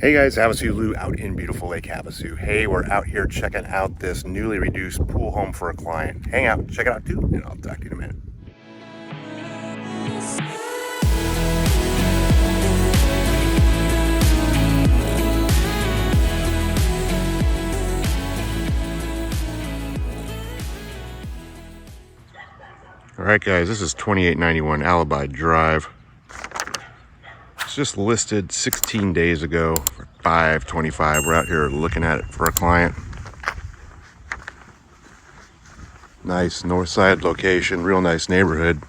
Hey guys, HavasuLew out in beautiful Lake Havasu. Hey, we're out here checking out this newly reduced pool home for a client. Hang out, check it out too, and I'll talk to you in a minute. All right guys, this is 2891 Alabi Drive. It's just listed 16 days ago for $525. We're out here looking at it for a client. Nice north side location, real nice neighborhood.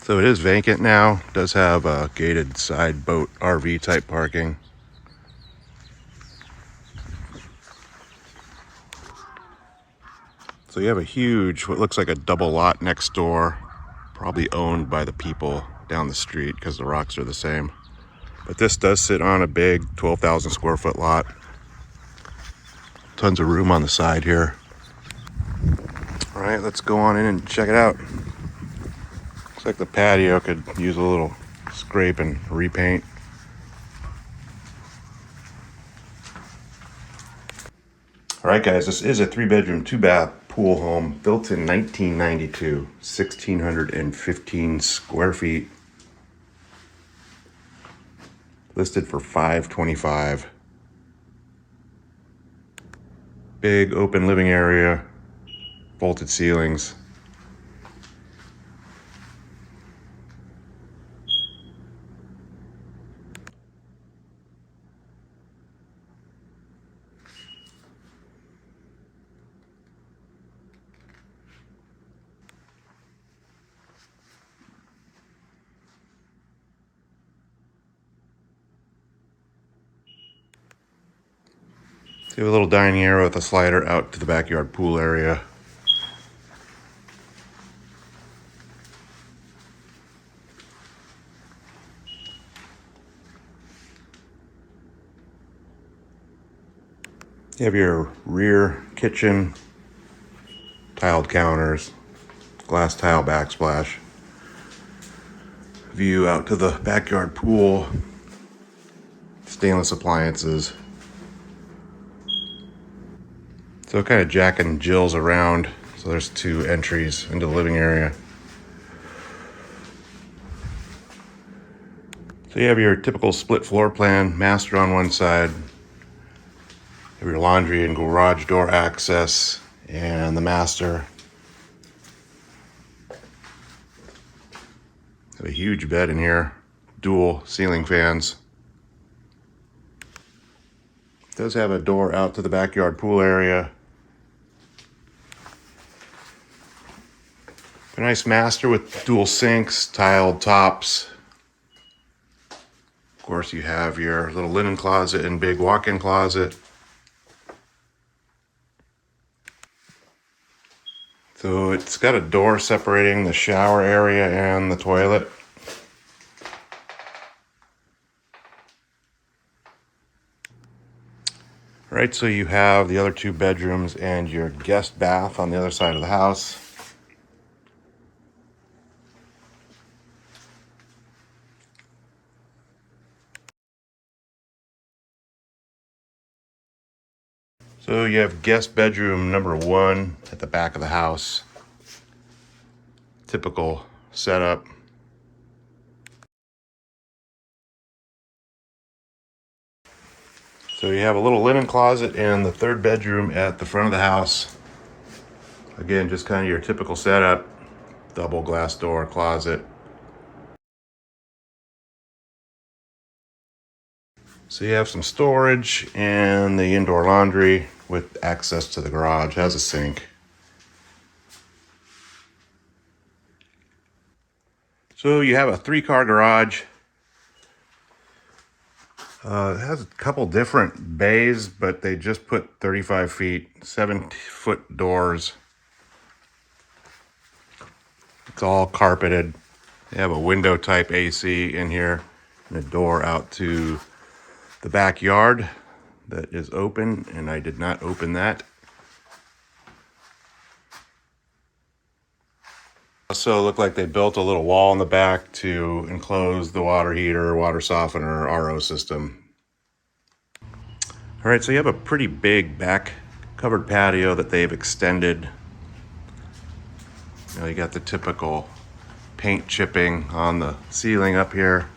So it is vacant now. It does have a gated side boat RV type parking. So you have a huge, what looks like a double lot next door, probably owned by the people down the street because the rocks are the same. But this does sit on a big 12,000 square foot lot. Tons of room on the side here. All right, let's go on in and check it out. Looks like the patio could use a little scrape and repaint. All right guys, this is a 3-bedroom, 2-bath pool home built in 1992, 1,615 square feet. Listed for $525. Big open living area, vaulted ceilings. So you have a little dining area with a slider out to the backyard pool area. You have your rear kitchen, tiled counters, glass tile backsplash. View out to the backyard pool, stainless appliances. So kind of Jack and Jill's around. So there's 2 entries into the living area. So you have your typical split floor plan, master on one side. You have your laundry and garage door access and the master. Have a huge bed in here, dual ceiling fans. It does have a door out to the backyard pool area. A nice master with dual sinks, tiled tops. Of course, you have your little linen closet and big walk-in closet. So it's got a door separating the shower area and the toilet. All right, so you have the other 2 bedrooms and your guest bath on the other side of the house. So you have guest bedroom number 1 at the back of the house. Typical setup. So you have a little linen closet in the 3rd bedroom at the front of the house. Again, just kind of your typical setup. Double glass door closet. So you have some storage and the indoor laundry with access to the garage. Has a sink. So you have a 3-car garage. It has a couple different bays, but they just put 35 feet, 7-foot doors. It's all carpeted. They have a window type AC in here and a door out to the backyard that is open, and I did not open that. also look like they built a little wall in the back to enclose the water heater, water softener, RO system. All right, so you have a pretty big back covered patio that they've extended. You know, you got the typical paint chipping on the ceiling up here.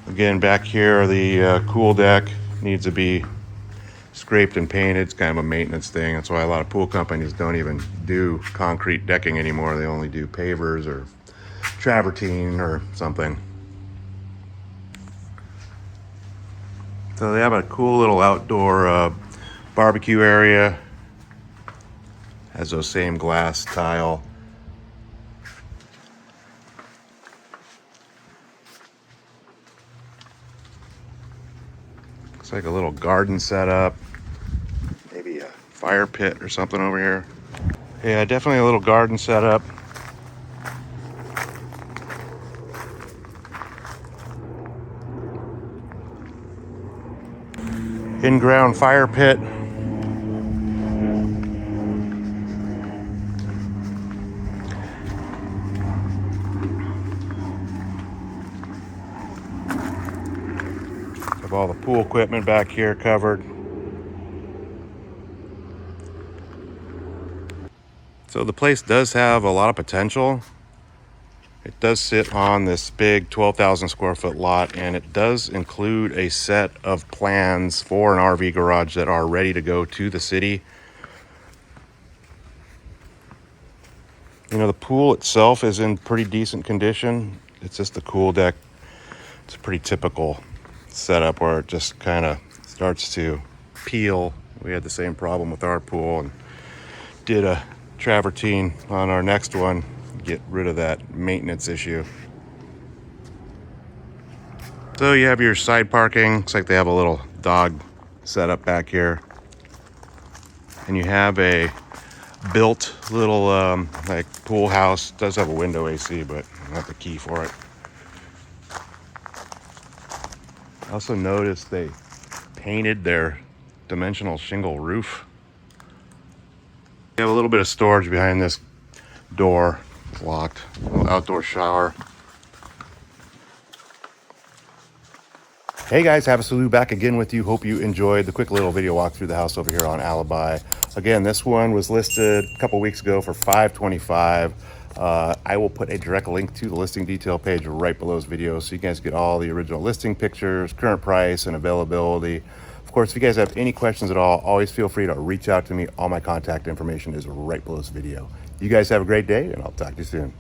Again, back here, the cool deck needs to be scraped and painted. It's kind of a maintenance thing. That's why a lot of pool companies don't even do concrete decking anymore. They only do pavers or travertine or something. So they have a cool little outdoor barbecue area. Has those same glass tile. Looks like a little garden setup. Maybe a fire pit or something over here. Yeah, definitely a little garden setup. In-ground fire pit. Have all the pool equipment back here covered. So the place does have a lot of potential. It does sit on this big 12,000 square foot lot, and it does include a set of plans for an RV garage that are ready to go to the city. You know, the pool itself is in pretty decent condition. It's just the cool deck. It's a pretty typical setup where it just kind of starts to peel. We had the same problem with our pool and did a travertine on our next one. Get rid of that maintenance issue. So you have your side parking. Looks like they have a little dog setup back here. And you have a built little like pool house. It does have a window AC, but I don't have the key for it. I also noticed they painted their dimensional shingle roof. You have a little bit of storage behind this door. It's locked. A little outdoor shower. Hey guys, HavasuLew back again with you. Hope you enjoyed the quick little video walk through the house over here on Alabi. Again, this one was listed a couple weeks ago for $525. I will put a direct link to the listing detail page right below this video so you guys get all the original listing pictures, current price, and availability. Of course, if you guys have any questions at all, always feel free to reach out to me. All my contact information is right below this video. You guys have a great day, and I'll talk to you soon.